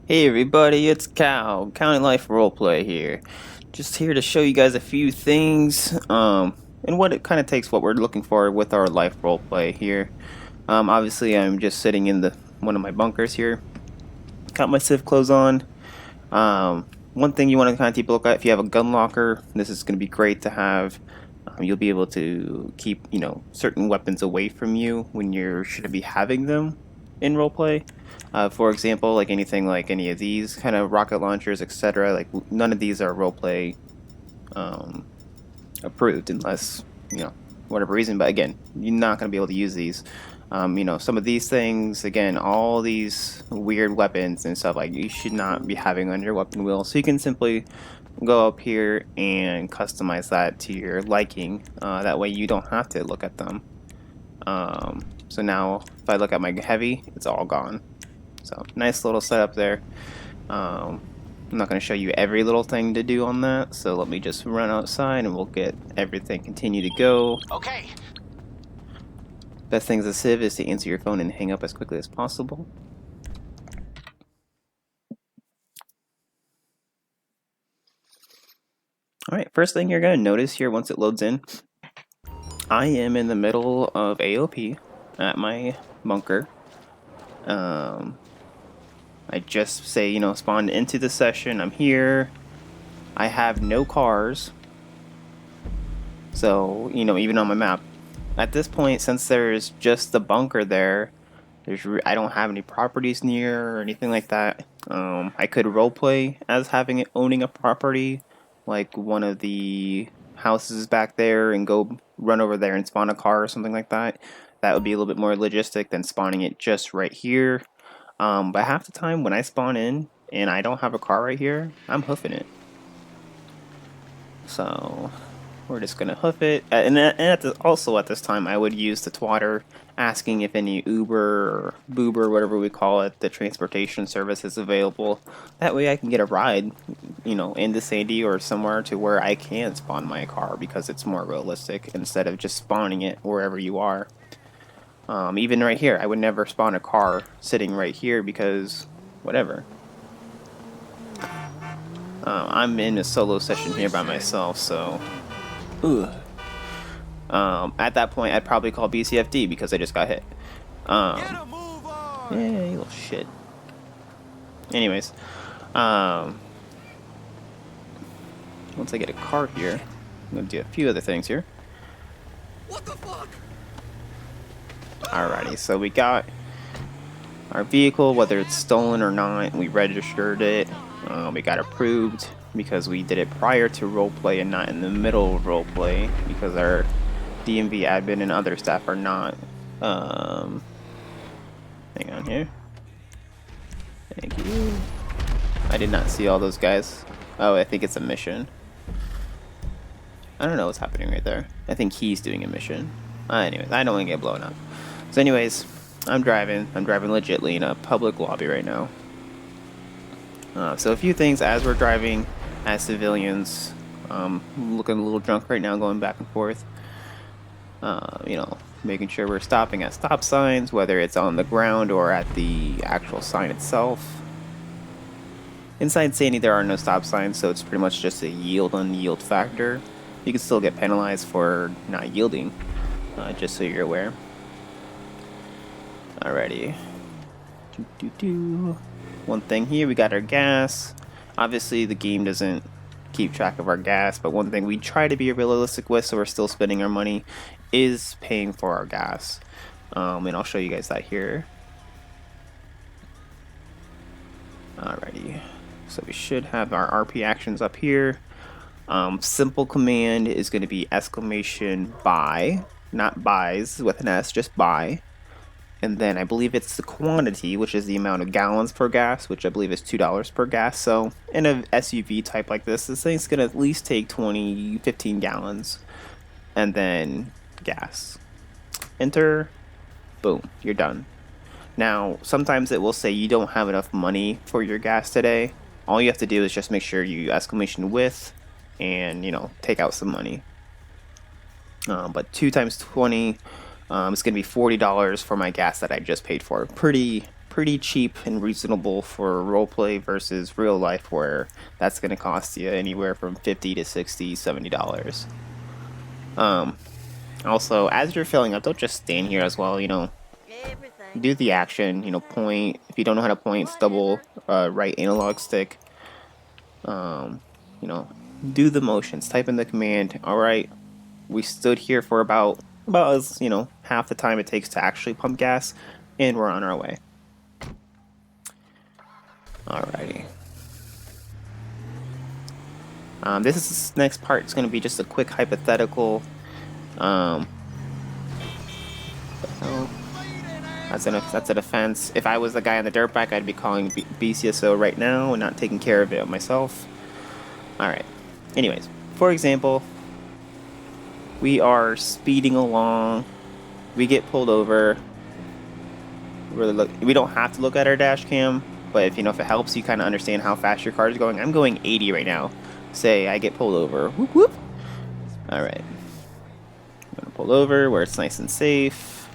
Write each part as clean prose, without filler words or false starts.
Hey everybody, it's Cal, County Life Roleplay here. Just here to show you guys a few things, and what it kind of takes what we're looking for with our life roleplay here. Obviously I'm just sitting in the one of my bunkers here. Got my civ clothes on. One thing you want to kind of keep a look at, if you have a gun locker, this is going to be great to have. You'll be able to keep, certain weapons away from you when you shouldn't be having them in roleplay. For example, like anything like any of these kind of rocket launchers, etc. Like none of these are roleplay um, approved unless whatever reason. But again, you're not going to be able to use these. Some of these things, again, all these weird weapons and stuff like you should not be having on your weapon wheel. So you can simply go up here and customize that to your liking. That way you don't have to look at them. So now if I look at my heavy, it's all gone. So nice little setup there. I'm not going to show you every little thing to do on that, so let me just run outside and we'll get everything continue to go. Okay. Best thing as a civ is to answer your phone and hang up as quickly as possible. Alright, first thing you're going to notice here once it loads in, I am in the middle of AOP at my bunker. I just say, spawned into the session, I'm here. I have no cars. So, even on my map. At this point, since there's just the bunker there, I don't have any properties near or anything like that. I could roleplay as owning a property, like one of the houses back there, and go run over there and spawn a car or something like that. That would be a little bit more logistic than spawning it just right here. But half the time when I spawn in and I don't have a car right here, I'm hoofing it. So we're just gonna hoof it. Also at this time, I would use the twatter, asking if any Uber or Boober, whatever we call it, the transportation service is available. That way I can get a ride, into Sandy or somewhere to where I can spawn my car because it's more realistic instead of just spawning it wherever you are. Even right here, I would never spawn a car sitting right here because whatever. I'm in a solo session here by myself, so at that point I'd probably call BCFD because I just got hit. Yeah, you little shit. Anyways, once I get a car here, I'm gonna do a few other things here. What the fuck? Alrighty, so we got our vehicle, whether it's stolen or not, we registered it. We got approved because we did it prior to roleplay and not in the middle of roleplay because our DMV admin and other staff are not. Hang on here. Thank you. I did not see all those guys. Oh, I think it's a mission. I don't know what's happening right there. I think he's doing a mission. Anyways, I don't want to get blown up. So anyways, I'm driving legitly in a public lobby right now. So a few things as we're driving as civilians. Looking a little drunk right now, going back and forth. Making sure we're stopping at stop signs, whether it's on the ground or at the actual sign itself. Inside Sandy there are no stop signs, so it's pretty much just a yield-unyield factor. You can still get penalized for not yielding, just so you're aware. Alrighty. One thing here, we got our gas. Obviously the game doesn't keep track of our gas, but one thing we try to be realistic with, so we're still spending our money, is paying for our gas. And I'll show you guys that here. Alrighty. So we should have our RP actions up here. Simple command is going to be exclamation buy, not buys with an S, just buy. And then I believe it's the quantity, which is the amount of gallons per gas, which I believe is $2 per gas. So in an SUV type like this thing's going to at least take 15 gallons. And then gas. Enter. Boom. You're done. Now, sometimes it will say you don't have enough money for your gas today. All you have to do is just make sure you exclamation with and, take out some money. But 2 times 20... it's going to be $40 for my gas that I just paid for. Pretty pretty cheap and reasonable for roleplay versus real life, where that's going to cost you anywhere from $50 to $60, $70. Also, as you're filling up, don't just stand here as well. Everything. Do the action. Point. If you don't know how to point, it's double right analog stick. You know, do the motions. Type in the command. All right, we stood here for about as half the time it takes to actually pump gas, and we're on our way. Alrighty. This next part is going to be just a quick hypothetical. Oh, that's a defense. If I was the guy on the dirt bike, I'd be calling BCSO right now and not taking care of it myself. Alright. Anyways, for example, we are speeding along. We get pulled over. We don't have to look at our dash cam, but if it helps you kind of understand how fast your car is going. I'm going 80 right now. Say I get pulled over. Whoop whoop. Alright. I'm gonna pull over where it's nice and safe.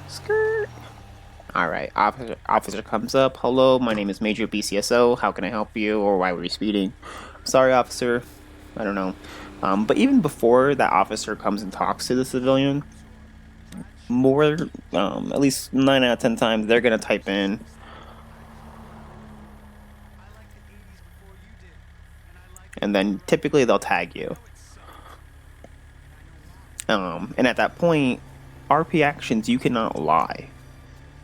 Skirt. Alright, officer comes up. Hello, my name is Major BCSO. How can I help you, or why were you speeding? Sorry, officer. I don't know. But even before that officer comes and talks to the civilian, at least 9 out of 10 times, they're gonna type in, and then typically they'll tag you. And at that point, RP actions, you cannot lie.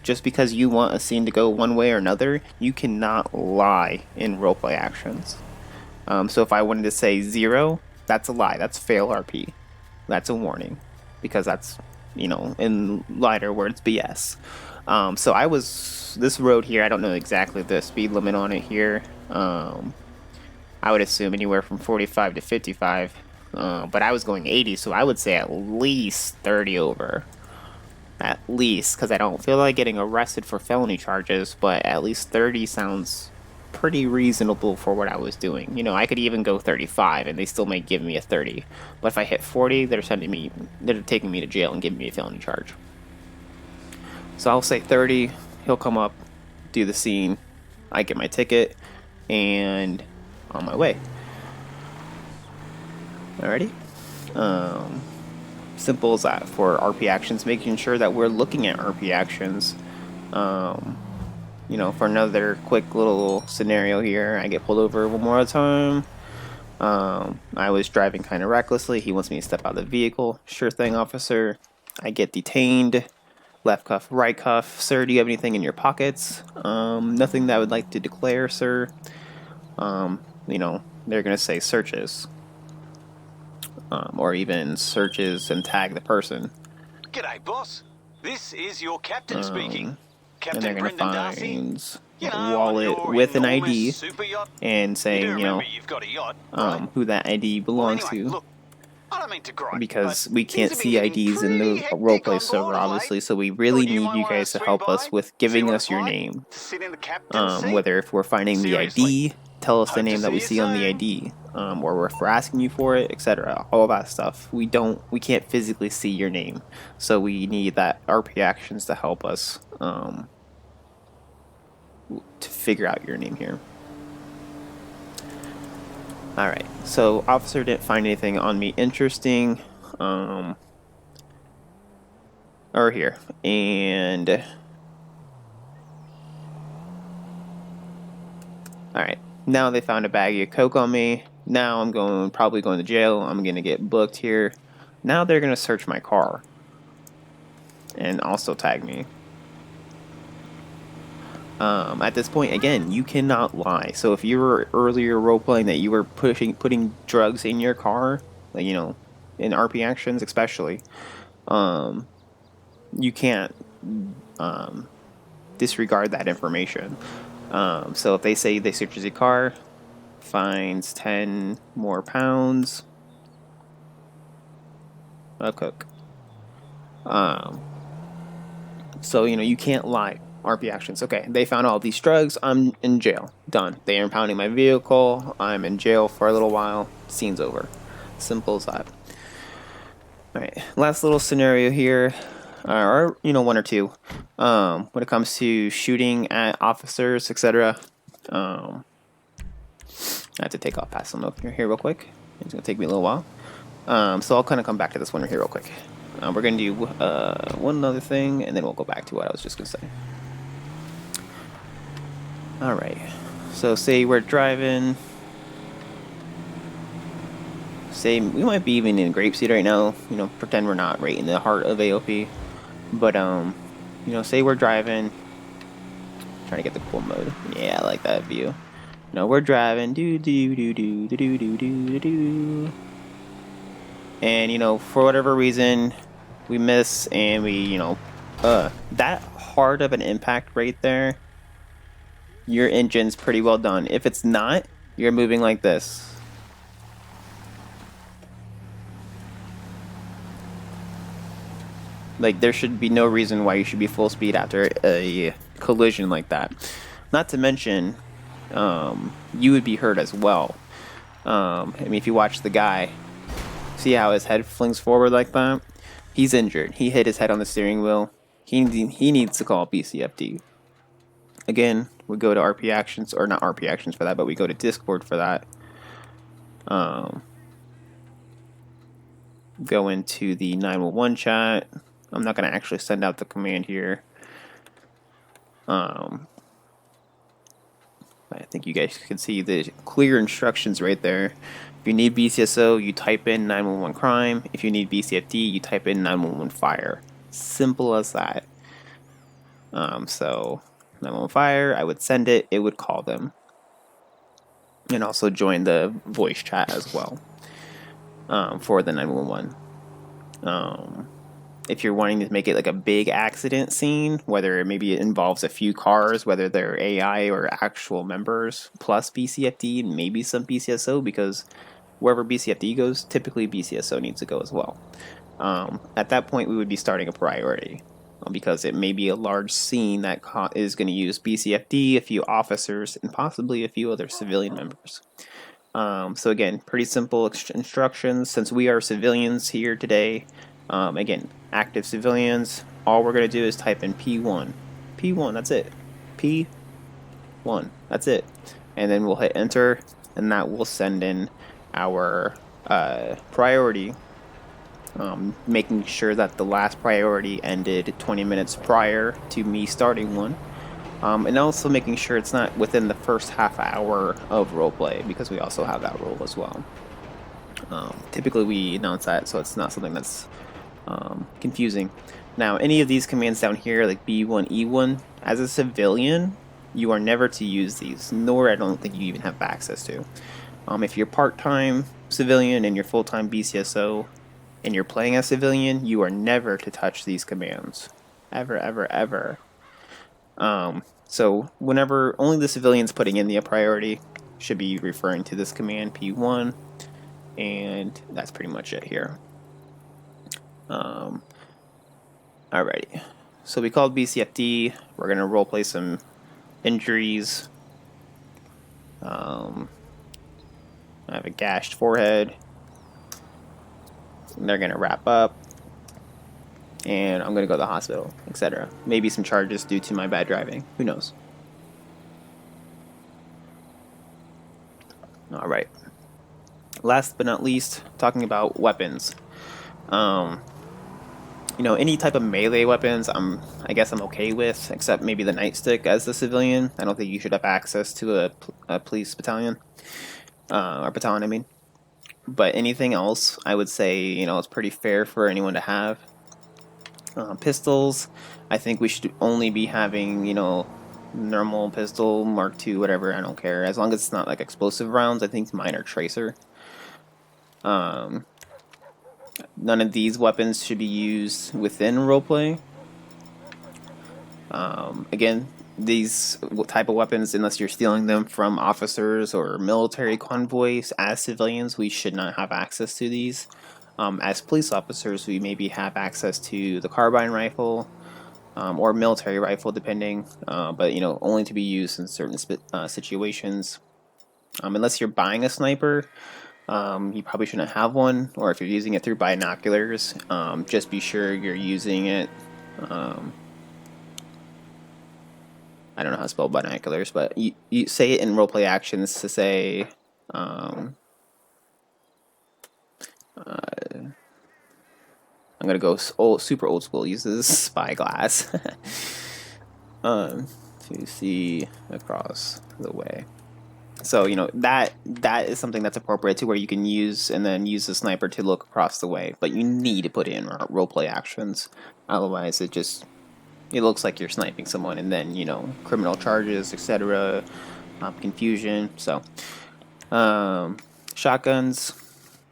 Just because you want a scene to go one way or another, you cannot lie in roleplay actions. So if I wanted to say 0, that's a lie. That's fail RP. That's a warning. Because that's, in lighter words, BS. So this road here, I don't know exactly the speed limit on it here. I would assume anywhere from 45 to 55. But I was going 80, so I would say at least 30 over. At least, because I don't feel like getting arrested for felony charges, but at least 30 sounds pretty reasonable for what I was doing. I could even go 35 and they still might give me a 30. But if I hit 40, they're taking me to jail and giving me a felony charge. So I'll say 30, he'll come up, do the scene, I get my ticket, and on my way. Alrighty. Simple as that for RP actions, making sure that we're looking at RP actions. For another quick little scenario here, I get pulled over one more time. I was driving kind of recklessly. He wants me to step out of the vehicle. Sure thing, officer. I get detained. Left cuff, right cuff. Sir, do you have anything in your pockets? Nothing that I would like to declare, sir. They're gonna say searches. Or even searches and tag the person. G'day, boss. This is your captain speaking. And they're Captain gonna Brendan Darcy. find You a know, wallet on your with an enormous ID super yacht. and You saying, do remember you've got a yacht, right? who that ID Well, belongs anyway, to. look, I don't mean to gripe, Because but we things can't have been see getting IDs in pretty the hectic roleplay on server, board of late. obviously, so we really Thought you need might you wanna guys to swing help by, us with see giving what us it's your like name. to sit in the captain's seat. Whether if we're finding the Seriously. ID, tell us the Hope to name that we see see you on the soon. ID, or if we're asking you for it, etc. All that stuff. We can't physically see your name, so we need that RP actions to help us to figure out your name here. Alright, so officer didn't find anything on me interesting. Or here. And alright. Now they found a baggie of coke on me. Now I'm probably going to jail. I'm gonna get booked here. Now they're gonna search my car. And also tag me. At this point, again, you cannot lie. So if you were earlier role-playing that you were putting drugs in your car, like, in RP actions especially, you can't disregard that information. So if they say they searches your car, finds 10 more pounds of coke. So, you can't lie. RP actions. Okay, they found all these drugs. I'm in jail. Done. They are impounding my vehicle. I'm in jail for a little while. Scene's over. Simple as that. Alright, last little scenario here. or one or two. When it comes to shooting at officers, etc. Um, I have to take off past some of here real quick. It's gonna take me a little while. So I'll kind of come back to this one here real quick. We're gonna do one other thing, and then we'll go back to what I was just gonna say. All right. So say we're driving. Say we might be even in Grapeseed right now. Pretend we're not right in the heart of AOP. But say we're driving. Trying to get the cool mode. Yeah, I like that view. We're driving. Do do do do do do do do do. And for whatever reason, we miss, and we that hard of an impact right there. Your engine's pretty well done. If it's not, you're moving like this. Like, there should be no reason why you should be full speed after a collision like that. Not to mention, you would be hurt as well. If you watch the guy, see how his head flings forward like that? He's injured. He hit his head on the steering wheel. He needs to call BCFD. Again, we go to RP Actions, or not RP Actions for that, but we go to Discord for that. Go into the 911 chat. I'm not going to actually send out the command here. I think you guys can see the clear instructions right there. If you need BCSO, you type in 911 crime. If you need BCFD, you type in 911 fire. Simple as that. So 911 fire, I would send it. It would call them, and also join the voice chat as well for the 911. If you're wanting to make it like a big accident scene, whether maybe it involves a few cars, whether they're AI or actual members, plus BCFD and maybe some BCSO, because wherever BCFD goes, typically BCSO needs to go as well. At that point, we would be starting a priority, because it may be a large scene that is going to use BCFD, a few officers, and possibly a few other civilian members. So again, pretty simple instructions. Since we are civilians here today, again, active civilians, all we're going to do is type in P1. P1, that's it. P1, that's it. And then we'll hit enter, and that will send in our priority, making sure that the last priority ended 20 minutes prior to me starting one. And also making sure it's not within the first half hour of roleplay, because we also have that rule as well. Typically we announce that, so it's not something that's confusing. Now, any of these commands down here, like B1, E1, as a civilian, you are never to use these, nor I don't think you even have access to. If you're part-time civilian and you're full-time BCSO, and you're playing as civilian, you are never to touch these commands. Ever, ever, ever. So whenever only the civilians putting in the priority should be referring to this command P1, and that's pretty much it here. Alrighty, so we called BCFD. We're gonna roleplay some injuries. I have a gashed forehead. And they're gonna wrap up, and I'm gonna go to the hospital, etc. Maybe some charges due to my bad driving. Who knows? All right. Last but not least, talking about weapons. Any type of melee weapons, I guess I'm okay with, except maybe the nightstick as the civilian. I don't think you should have access to a police battalion, or battalion, I mean. But anything else, I would say, it's pretty fair for anyone to have. Pistols, I think we should only be having, normal pistol, Mark II, whatever, I don't care. As long as it's not like explosive rounds, I think mine are tracer. None of these weapons should be used within roleplay. Again, these type of weapons, unless you're stealing them from officers or military convoys, as civilians, we should not have access to these. As police officers, we maybe have access to the carbine rifle, or military rifle, depending, but only to be used in certain situations. Unless you're buying a sniper, you probably shouldn't have one, or if you're using it through binoculars, just be sure you're using it Um, I don't know how to spell binoculars, but you say it in roleplay actions to say, I'm gonna go super old school. Uses spyglass to see across the way. So that is something that's appropriate to where you can use and then use the sniper to look across the way. But you need to put it in roleplay actions, otherwise it looks like you're sniping someone, and then criminal charges, etc. Confusion. So shotguns.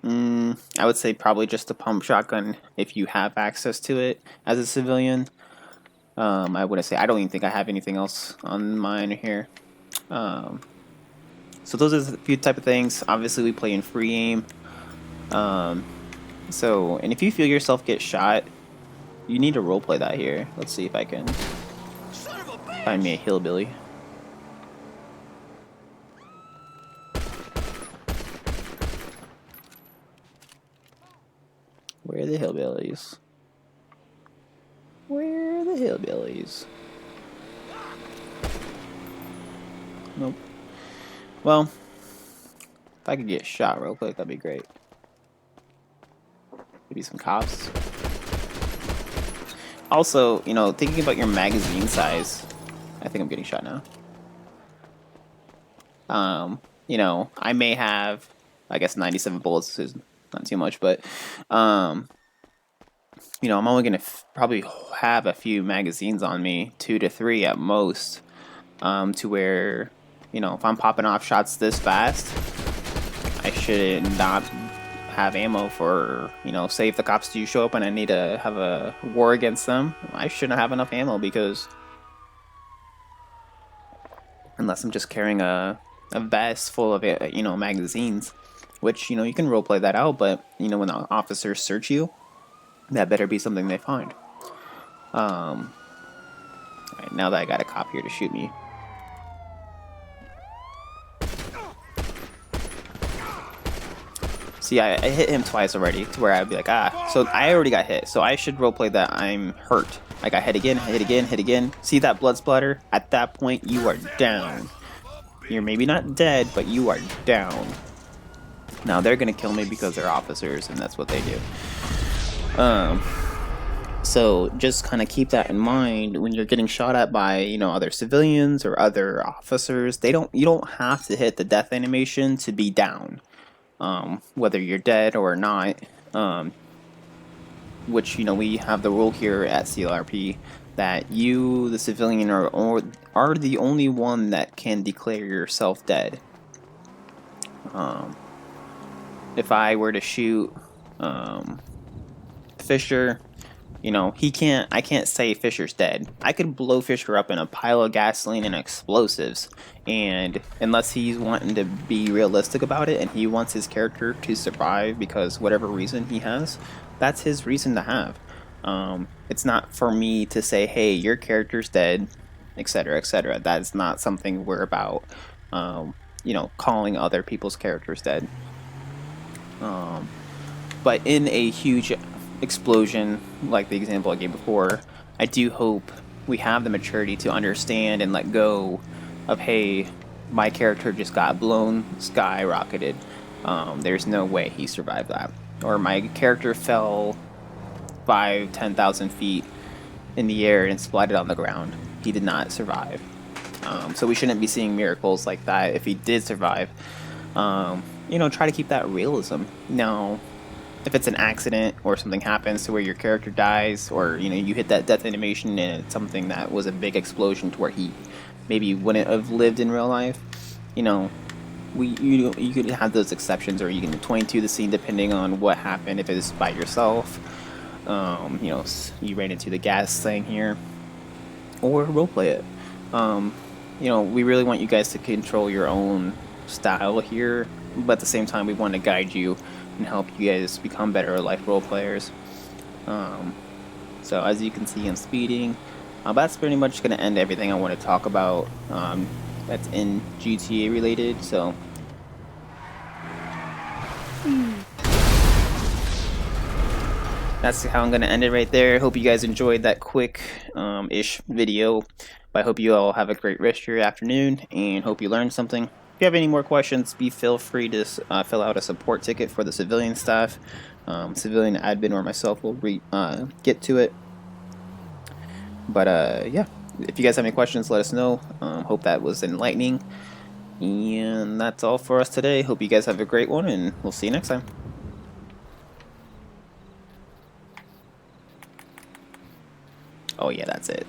I would say probably just a pump shotgun if you have access to it as a civilian. I wouldn't say I don't even think I have anything else on mine here. So those are a few type of things. Obviously, we play in free aim. And if you feel yourself get shot, you need to roleplay that here. Let's see if I can find me a hillbilly. Where are the hillbillies? Where are the hillbillies? Nope. Well, if I could get shot real quick, that'd be great. Maybe some cops. Also, thinking about your magazine size. I think I'm getting shot now. I may have, I guess 97 bullets is not too much, but I'm only gonna probably have a few magazines on me, 2 to 3 at most, to where if I'm popping off shots this fast, I should not have ammo for say if the cops do show up and I need to have a war against them, I shouldn't have enough ammo, because unless I'm just carrying a vest full of magazines, which you can roleplay that out, but when the officers search you, that better be something they find. Alright, now that I got a cop here to shoot me. See, I hit him twice already, to where I'd be like, so I already got hit, so I should roleplay that I'm hurt. I got hit again, hit again, hit again. See that blood splatter? At that point, you are down. You're maybe not dead, but you are down. Now, they're gonna kill me because they're officers, and that's what they do. So just kind of keep that in mind when you're getting shot at by other civilians or other officers. You don't have to hit the death animation to be down, whether you're dead or not. Which we have the rule here at CLRP that you, the civilian, are the only one that can declare yourself dead. If I were to shoot Fisher, I can't say Fisher's dead. I could blow Fisher up in a pile of gasoline and explosives, and unless he's wanting to be realistic about it and he wants his character to survive because whatever reason he has, that's his reason to have. It's not for me to say, hey, your character's dead, etc., etc. That's not something we're about, calling other people's characters dead. But in a huge explosion, like the example I gave before, I do hope we have the maturity to understand and let go of, hey, my character just got blown, skyrocketed. There's no way he survived that. Or my character fell 10,000 feet in the air and splatted on the ground. He did not survive. So we shouldn't be seeing miracles like that if he did survive. Try to keep that realism. Now, if it's an accident or something happens to where your character dies, or you hit that death animation and it's something that was a big explosion to where he maybe wouldn't have lived in real life, you could have those exceptions, or you can 22 the scene depending on what happened. If it's by yourself, you ran into the gas thing here, or roleplay it. We really want you guys to control your own style here, but at the same time we want to guide you and help you guys become better life role players. So as you can see, I'm speeding. That's pretty much going to end everything I want to talk about that's in GTA related. So that's how I'm gonna end it right there. Hope you guys enjoyed that quick ish video. But I hope you all have a great rest of your afternoon and hope you learned something. If you have any more questions, feel free to fill out a support ticket for the civilian staff. Civilian admin or myself will get to it. But yeah, if you guys have any questions, let us know. Hope that was enlightening. And that's all for us today. Hope you guys have a great one, and we'll see you next time. Oh yeah, that's it.